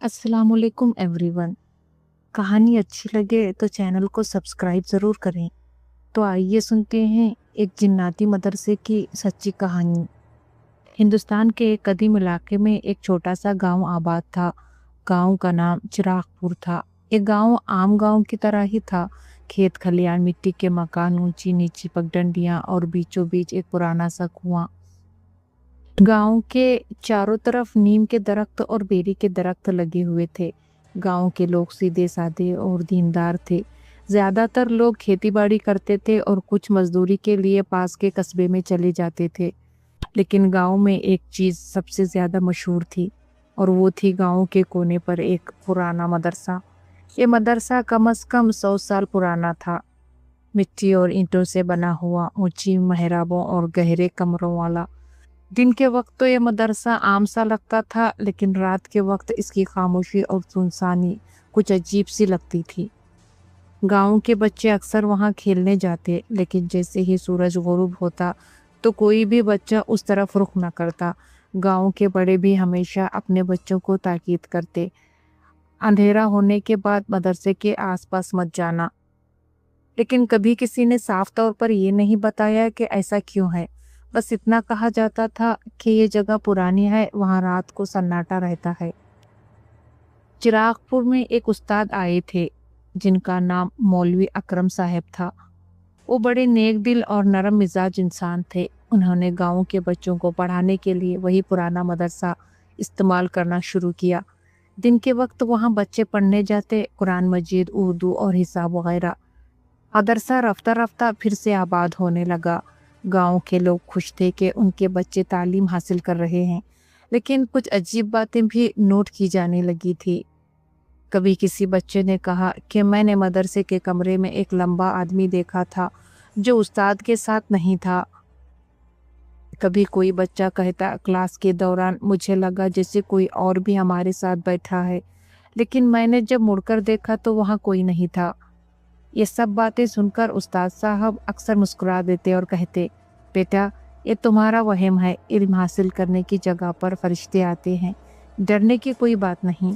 अस्सलाम वालेकुम एवरीवन। कहानी अच्छी लगे तो चैनल को सब्सक्राइब ज़रूर करें। तो आइए सुनते हैं एक जिन्नाती मदरसे की सच्ची कहानी। हिंदुस्तान के एक कदीम इलाके में एक छोटा सा गांव आबाद था। गांव का नाम चिरागपुर था। ये गांव आम गांव की तरह ही था। खेत खलियान, मिट्टी के मकान, ऊंची नीची पगडंडियां और बीचों बीच एक पुराना सा कुआं। गांव के चारों तरफ नीम के दरख्त और बेरी के दरख्त लगे हुए थे। गांव के लोग सीधे साधे और दीनदार थे। ज्यादातर लोग खेतीबाड़ी करते थे और कुछ मजदूरी के लिए पास के कस्बे में चले जाते थे। लेकिन गांव में एक चीज सबसे ज्यादा मशहूर थी, और वो थी गांव के कोने पर एक पुराना मदरसा। ये मदरसा कम से कम 100 साल पुराना था। मिट्टी और ईंटों से बना हुआ, ऊंची मेहराबों और गहरे कमरों वाला। दिन के वक्त तो ये मदरसा आम सा लगता था, लेकिन रात के वक्त इसकी खामोशी और सुनसानी कुछ अजीब सी लगती थी। गांव के बच्चे अक्सर वहां खेलने जाते, लेकिन जैसे ही सूरज गुरूब होता तो कोई भी बच्चा उस तरफ रुख न करता। गांव के बड़े भी हमेशा अपने बच्चों को ताकीद करते, अंधेरा होने के बाद मदरसे के आसपास मत जाना। लेकिन कभी किसी ने साफ तौर पर ये नहीं बताया कि ऐसा क्यों है। बस इतना कहा जाता था कि ये जगह पुरानी है, वहां रात को सन्नाटा रहता है। चिरागपुर में एक उस्ताद आए थे जिनका नाम मौलवी अकरम साहब था। वो बड़े नेक दिल और नरम मिजाज इंसान थे। उन्होंने गांव के बच्चों को पढ़ाने के लिए वही पुराना मदरसा इस्तेमाल करना शुरू किया। दिन के वक्त वहां बच्चे पढ़ने जाते, कुरान मजीद, उर्दू और हिसाब वगैरह। मदरसा रफ्ता रफ्ता फिर से आबाद होने लगा। गांव के लोग खुश थे कि उनके बच्चे तालीम हासिल कर रहे हैं, लेकिन कुछ अजीब बातें भी नोट की जाने लगी थी। कभी किसी बच्चे ने कहा कि मैंने मदरसे के कमरे में एक लंबा आदमी देखा था जो उस्ताद के साथ नहीं था। कभी कोई बच्चा कहता, क्लास के दौरान मुझे लगा जैसे कोई और भी हमारे साथ बैठा है, लेकिन मैंने जब मुड़कर देखा तो वहाँ कोई नहीं था। ये सब बातें सुनकर उस्ताद साहब अक्सर मुस्कुरा देते और कहते, बेटा, ये तुम्हारा वहम है। इल्म हासिल करने की जगह पर फरिश्ते आते हैं, डरने की कोई बात नहीं।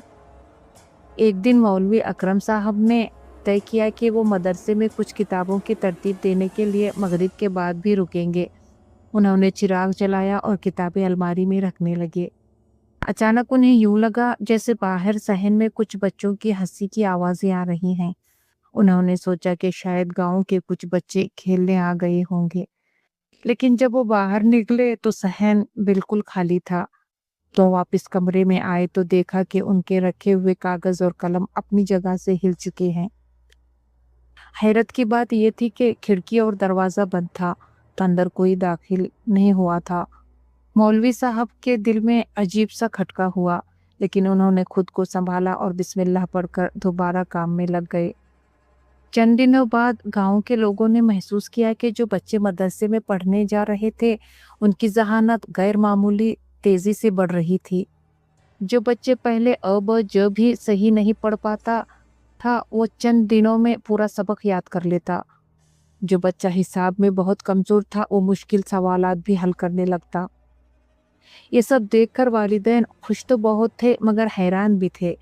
एक दिन मौलवी अकरम साहब ने तय किया कि वो मदरसे में कुछ किताबों की तरतीब देने के लिए मगरिब के बाद भी रुकेंगे। उन्होंने चिराग जलाया और किताबें अलमारी में रखने लगे। अचानक उन्हें यूं लगा जैसे बाहर सहन में कुछ बच्चों की हंसी की आवाजें आ रही हैं। उन्होंने सोचा कि शायद गांव के कुछ बच्चे खेलने आ गए होंगे। लेकिन जब वो बाहर निकले तो सहन बिल्कुल खाली था। तो वापस कमरे में आए तो देखा कि उनके रखे हुए कागज और कलम अपनी जगह से हिल चुके हैं। हैरत की बात यह थी कि खिड़की और दरवाजा बंद था, तो अंदर कोई दाखिल नहीं हुआ था। मौलवी साहब के दिल में अजीब सा खटका हुआ, लेकिन उन्होंने खुद को संभाला और बिस्मिल्लाह पढ़कर दोबारा काम में लग गए। चंद दिनों बाद गांव के लोगों ने महसूस किया कि जो बच्चे मदरसे में पढ़ने जा रहे थे, उनकी जहानत गैर मामूली तेजी से बढ़ रही थी। जो बच्चे पहले अ ब ज भी सही नहीं पढ़ पाता था, वो चंद दिनों में पूरा सबक याद कर लेता। जो बच्चा हिसाब में बहुत कमजोर था, वो मुश्किल सवालात भी हल करने लगता। ये सब देखकर वालिदैन खुश तो बहुत थे, मगर हैरान भी थे।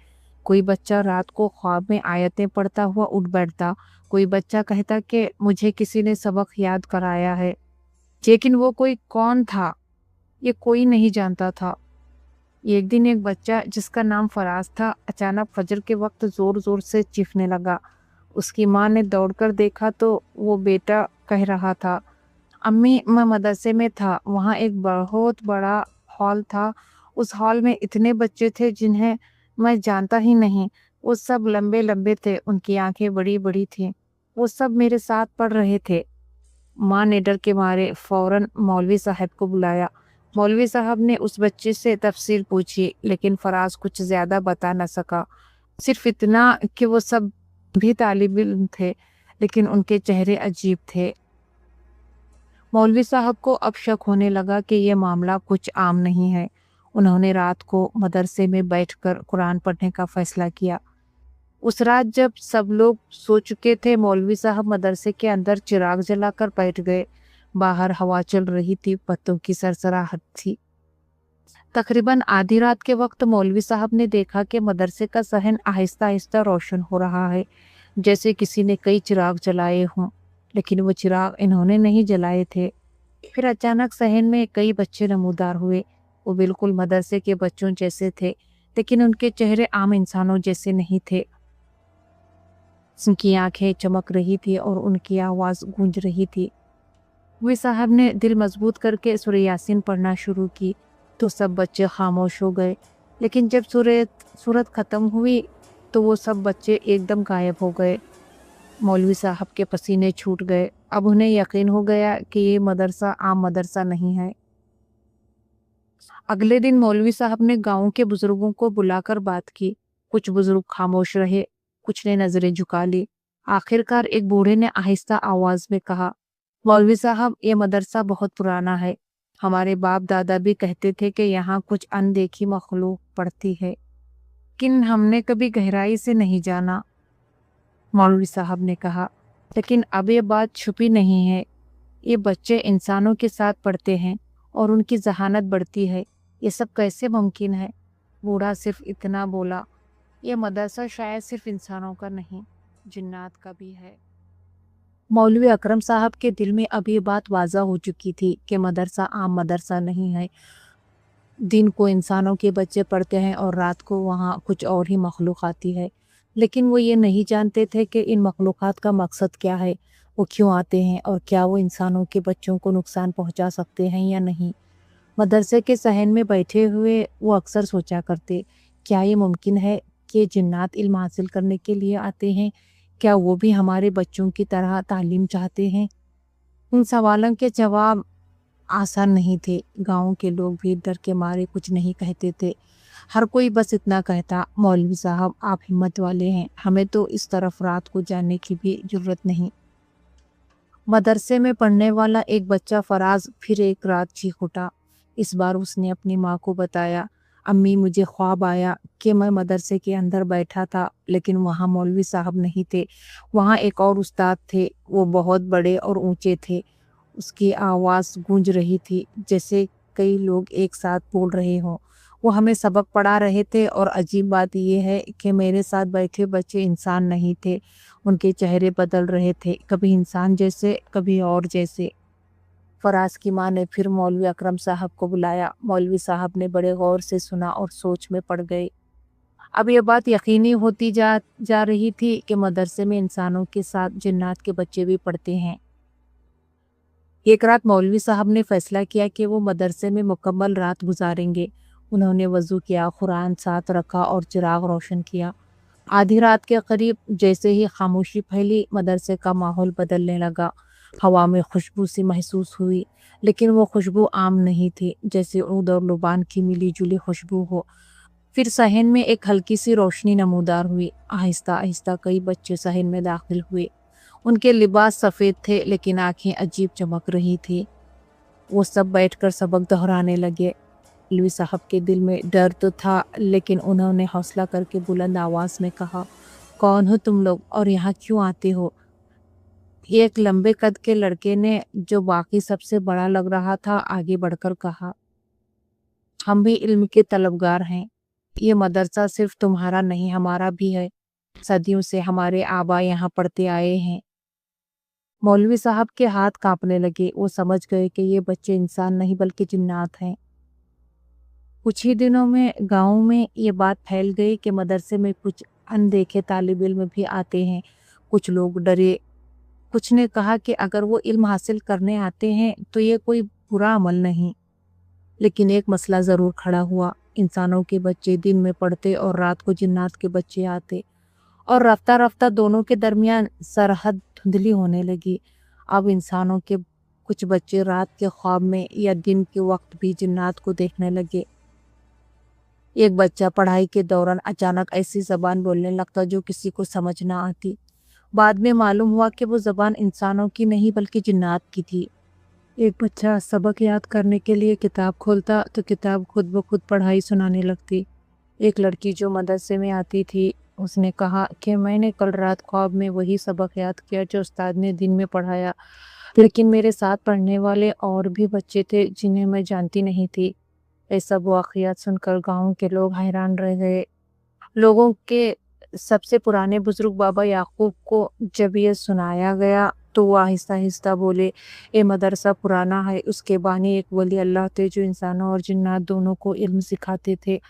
कोई बच्चा रात को ख्वाब में आयतें पढ़ता हुआ उठ बैठता। कोई बच्चा कहता कि मुझे किसी ने सबक याद कराया है, लेकिन वो कोई कौन था, ये कोई नहीं जानता था। एक दिन एक बच्चा जिसका नाम फराज था, अचानक फजर के वक्त जोर जोर से चीखने लगा। उसकी माँ ने दौड़कर देखा तो वो बेटा कह रहा था, अम्मी, मैं मदरसे में था, वहाँ एक बहुत बड़ा हॉल था। उस हॉल में इतने बच्चे थे जिन्हें मैं जानता ही नहीं। वो सब लंबे लंबे थे, उनकी आंखें बड़ी बड़ी थीं। वो सब मेरे साथ पढ़ रहे थे। माँ ने डर के मारे फौरन मौलवी साहब को बुलाया। मौलवी साहब ने उस बच्चे से तफसील पूछी, लेकिन फराज कुछ ज्यादा बता न सका। सिर्फ इतना कि वो सब भी तालिब इल्म थे, लेकिन उनके चेहरे अजीब थे। मौलवी साहब को अब शक होने लगा कि यह मामला कुछ आम नहीं है। उन्होंने रात को मदरसे में बैठकर कुरान पढ़ने का फैसला किया। उस रात जब सब लोग सो चुके थे, मौलवी साहब मदरसे के अंदर चिराग जलाकर बैठ गए। बाहर हवा चल रही थी, पत्तों की सरसराहट थी। तकरीबन आधी रात के वक्त मौलवी साहब ने देखा कि मदरसे का सहन आहिस्ता आहिस्ता रोशन हो रहा है, जैसे किसी ने कई चिराग जलाए हों, लेकिन वो चिराग इन्होंने नहीं जलाए थे। फिर अचानक सहन में कई बच्चे नमूदार हुए। वो बिल्कुल मदरसे के बच्चों जैसे थे, लेकिन उनके चेहरे आम इंसानों जैसे नहीं थे। उनकी आंखें चमक रही थी और उनकी आवाज़ गूंज रही थी। वे साहब ने दिल मजबूत करके सूरह यासीन पढ़ना शुरू की तो सब बच्चे खामोश हो गए। लेकिन जब सूरत ख़त्म हुई तो वो सब बच्चे एकदम गायब हो गए। मौलवी साहब के पसीने छूट गए। अब उन्हें यकीन हो गया कि ये मदरसा आम मदरसा नहीं है। अगले दिन मौलवी साहब ने गांव के बुजुर्गों को बुलाकर बात की। कुछ बुजुर्ग खामोश रहे, कुछ ने नजरें झुका ली। आखिरकार एक बूढ़े ने आहिस्ता आवाज में कहा, मौलवी साहब, ये मदरसा बहुत पुराना है। हमारे बाप दादा भी कहते थे कि यहाँ कुछ अनदेखी मखलूक पड़ती है, लेकिन हमने कभी गहराई से नहीं जाना। मौलवी साहब ने कहा, लेकिन अब ये बात छुपी नहीं है। ये बच्चे इंसानों के साथ पढ़ते हैं और उनकी जहानत बढ़ती है। ये सब कैसे मुमकिन है? बूढ़ा सिर्फ इतना बोला, ये मदरसा शायद सिर्फ इंसानों का नहीं, जिन्नात का भी है। मौलवी अकरम साहब के दिल में अब ये बात वाज़ा हो चुकी थी कि मदरसा आम मदरसा नहीं है। दिन को इंसानों के बच्चे पढ़ते हैं और रात को वहाँ कुछ और ही मखलूक आती है। लेकिन वो ये नहीं जानते थे कि इन मखलूक़ात का मकसद क्या है, वो क्यों आते हैं और क्या वो इंसानों के बच्चों को नुकसान पहुँचा सकते हैं या नहीं। मदरसे के सहन में बैठे हुए वो अक्सर सोचा करते, क्या ये मुमकिन है कि जिन्नात इल्म हासिल करने के लिए आते हैं? क्या वो भी हमारे बच्चों की तरह तालीम चाहते हैं? उन सवालों के जवाब आसान नहीं थे। गांव के लोग भी डर के मारे कुछ नहीं कहते थे। हर कोई बस इतना कहता, मौलवी साहब आप हिम्मत वाले हैं, हमें तो इस तरफ रात को जाने की भी जरूरत नहीं। मदरसे में पढ़ने वाला एक बच्चा फराज फिर एक रात चीख उठा। इस बार उसने अपनी माँ को बताया, अम्मी मुझे ख्वाब आया कि मैं मदरसे के अंदर बैठा था, लेकिन वहाँ मौलवी साहब नहीं थे। वहाँ एक और उस्ताद थे, वो बहुत बड़े और ऊंचे थे। उसकी आवाज़ गूंज रही थी जैसे कई लोग एक साथ बोल रहे हों। वो हमें सबक पढ़ा रहे थे और अजीब बात यह है कि मेरे साथ बैठे बच्चे इंसान नहीं थे। उनके चेहरे बदल रहे थे, कभी इंसान जैसे, कभी और जैसे। फराज की माँ ने फिर मौलवी अकरम साहब को बुलाया। मौलवी साहब ने बड़े गौर से सुना और सोच में पड़ गए। अब ये बात यकीनी होती जा रही थी कि मदरसे में इंसानों के साथ जिन्नात के बच्चे भी पढ़ते हैं। एक रात मौलवी साहब ने फैसला किया कि वो मदरसे में मुकम्मल रात गुजारेंगे। उन्होंने वज़ू किया, कुरान साथ रखा और चिराग रोशन किया। आधी रात के करीब जैसे ही खामोशी फैली, मदरसे का माहौल बदलने लगा। हवा में खुशबू सी महसूस हुई, लेकिन वो खुशबू आम नहीं थी, जैसे ऊद और लुबान की मिली जुली खुशबू हो। फिर सहन में एक हल्की सी रोशनी नमूदार हुई। आहिस्ता आहिस्ता कई बच्चे सहन में दाखिल हुए। उनके लिबास सफ़ेद थे, लेकिन आंखें अजीब चमक रही थी। वो सब बैठकर सबक दोहराने लगे। मौलवी साहब के दिल में डर तो था, लेकिन उन्होंने हौसला करके बुलंद आवाज़ में कहा, कौन हो तुम लोग और यहाँ क्यों आते हो? एक लंबे कद के लड़के ने, जो बाकी सबसे बड़ा लग रहा था, आगे बढ़कर कहा, हम भी इल्म के तलबगार हैं। ये मदरसा सिर्फ तुम्हारा नहीं, हमारा भी है। सदियों से हमारे आबा यहाँ पढ़ते आए हैं। मौलवी साहब के हाथ कांपने लगे। वो समझ गए कि ये बच्चे इंसान नहीं बल्कि जिन्नात हैं। कुछ ही दिनों में गांव में ये बात फैल गई कि मदरसे में कुछ अनदेखे तालिब इल्म भी आते हैं। कुछ लोग डरे। कुछ ने कहा कि अगर वो इल्म हासिल करने आते हैं तो ये कोई बुरा अमल नहीं। लेकिन एक मसला ज़रूर खड़ा हुआ। इंसानों के बच्चे दिन में पढ़ते और रात को जिन्नात के बच्चे आते, और रफ्ता रफ्ता दोनों के दरमियान सरहद धुंधली होने लगी। अब इंसानों के कुछ बच्चे रात के ख्वाब में या दिन के वक्त भी जिन्नात को देखने लगे। एक बच्चा पढ़ाई के दौरान अचानक ऐसी ज़बान बोलने लगता जो किसी को समझ ना आती। बाद में मालूम हुआ कि वो ज़बान इंसानों की नहीं बल्कि जिन्नात की थी। एक बच्चा सबक याद करने के लिए किताब खोलता तो किताब खुद ब खुद पढ़ाई सुनाने लगती। एक लड़की जो मदरसे में आती थी, उसने कहा कि मैंने कल रात ख्वाब में वही सबक याद किया जो उस्ताद ने दिन में पढ़ाया, लेकिन मेरे साथ पढ़ने वाले और भी बच्चे थे जिन्हें मैं जानती नहीं थी। ये सब वाक़ियात सुनकर गाँव के लोग हैरान रह गए। लोगों के सबसे पुराने बुजुर्ग बाबा याकूब को जब ये सुनाया गया तो वो आहिस्ता-आहिस्ता बोले, ये मदरसा पुराना है, उसके बानी एक वली अल्लाह थे जो इंसानों और जिन्नात दोनों को इल्म सिखाते थे।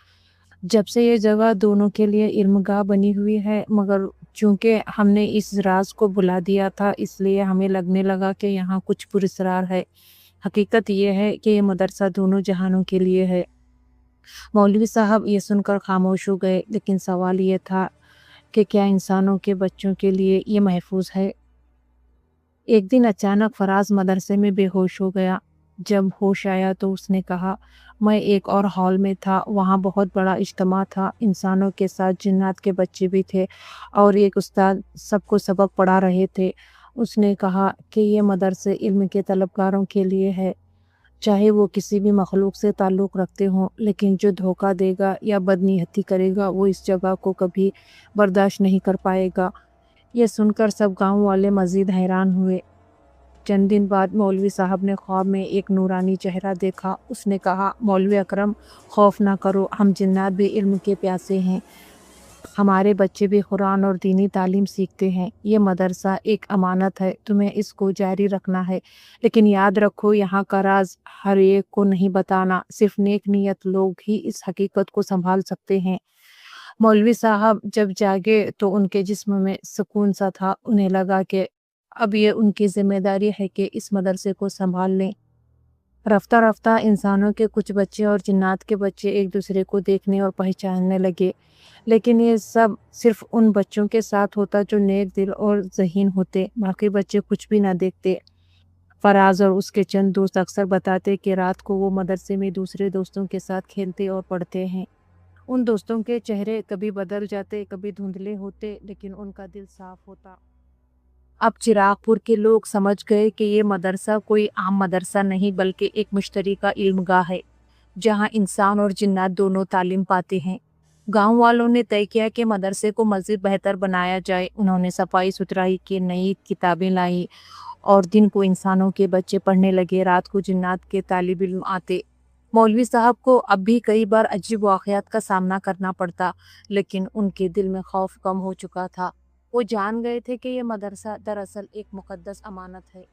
जब से ये जगह दोनों के लिए इल्मगाह बनी हुई है, मगर चूँकि हमने इस राज़ को भुला दिया था, इसलिए हमें लगने लगा कि यहाँ कुछ पुरस्रार है। हकीकत ये है कि ये मदरसा दोनों जहानों के लिए है। मौलवी साहब ये सुनकर खामोश हो गए, लेकिन सवाल ये था कि क्या इंसानों के बच्चों के लिए ये महफूज है? एक दिन अचानक फराज मदरसे में बेहोश हो गया। जब होश आया तो उसने कहा, मैं एक और हॉल में था, वहाँ बहुत बड़ा इज्तिमा था, इंसानों के साथ जिन्नात के बच्चे भी थे और एक उस्ताद सबको सबक पढ़ा रहे थे। उसने कहा कि ये मदरसे इल्म के तलबगारों के लिए है, चाहे वो किसी भी मखलूक से ताल्लुक़ रखते हों, लेकिन जो धोखा देगा या बदनीयती करेगा वो इस जगह को कभी बर्दाश्त नहीं कर पाएगा। ये सुनकर सब गाँव वाले मज़ीद हैरान हुए। चंद दिन बाद मौलवी साहब ने ख्वाब में एक नूरानी चेहरा देखा। उसने कहा, मौलवी अकरम, खौफ ना करो, हम जिन्नात भी इल्म के प्यासे हैं, हमारे बच्चे भी कुरान और दीनी तालीम सीखते हैं। ये मदरसा एक अमानत है, तुम्हें इसको जारी रखना है, लेकिन याद रखो यहाँ का राज हर एक को नहीं बताना, सिर्फ नेक नीयत लोग ही इस हकीकत को संभाल सकते हैं। मौलवी साहब जब जागे तो उनके जिस्म में सुकून सा था। उन्हें लगा कि अब ये उनकी जिम्मेदारी है कि इस मदरसे को संभाल लें। रफ्ता रफ्ता इंसानों के कुछ बच्चे और जिन्नात के बच्चे एक दूसरे को देखने और पहचानने लगे, लेकिन ये सब सिर्फ उन बच्चों के साथ होता जो नेक दिल और ज़हीन होते, बाकी बच्चे कुछ भी ना देखते। फराज और उसके चंद दोस्त अक्सर बताते कि रात को वो मदरसे में दूसरे दोस्तों के साथ खेलते और पढ़ते हैं। उन दोस्तों के चेहरे कभी बदल जाते, कभी धुंधले होते, लेकिन उनका दिल साफ होता। अब चिरागपुर के लोग समझ गए कि ये मदरसा कोई आम मदरसा नहीं, बल्कि एक मुश्तरका इल्मगाह है, जहाँ इंसान और जिन्नात दोनों तालीम पाते हैं। गांव वालों ने तय किया कि मदरसे को मज़ीद बेहतर बनाया जाए। उन्होंने सफाई सुथराई की नई किताबें लाई और दिन को इंसानों के बच्चे पढ़ने लगे, रात को जिन्नात के तालिब इल्म आते। मौलवी साहब को अब भी कई बार अजीब वाक़यात का सामना करना पड़ता, लेकिन उनके दिल में खौफ कम हो चुका था। वो जान गए थे कि ये मदरसा दरअसल एक मुक़द्दस अमानत है।